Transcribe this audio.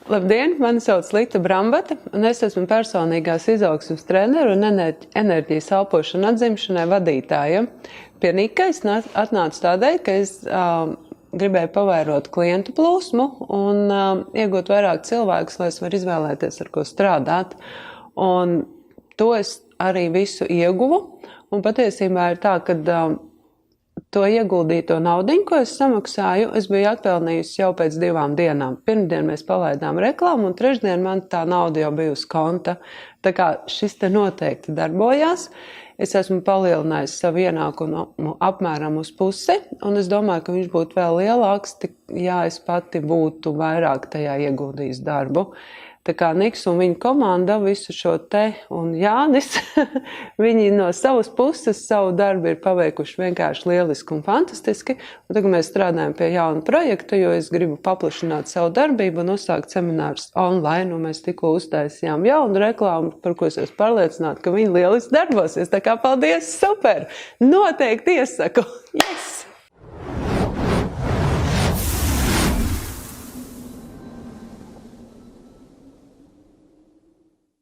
Labdien, mani sauc Lita Brambata, un es esmu personīgās izaugsmes treneru un enerģijas elpošana atzimšanai vadītāja. Pie Nika es atnācu tādēļ, ka es gribēju pavērot klientu plūsmu un iegūt vairāk cilvēkus, lai es varu izvēlēties, ar ko strādāt. Un to es arī visu ieguvu, un patiesībā ir tā, ka to ieguldīto naudiņu, ko es samaksāju, es biju atpelnījusi jau pēc 2 dienām. Pirmdien mēs palaidām reklāmu, un trešdien man tā nauda jau bija uz konta. Tā kā šis te noteikti darbojās. Es esmu palielinājusi savu ienākumu apmēram uz pusi, un es domāju, ka viņš būtu vēl lielāks, ja es pati būtu vairāk tajā ieguldījis darbu. Tā kā Niks un viņa komanda visu šo te un Jānis, viņi no savas puses savu darbu ir paveikuši vienkārši lieliski un fantastiski. Un tagad mēs strādājam pie jauna projekta, jo es gribu paplašināt savu darbību un uzsākt seminārus online. Un mēs tikko uztaisījām jaunu reklāmu, par ko es esmu pārliecināta, ka viņi lieliski darbosies. Tā kā paldies, super! Noteikti iesaku!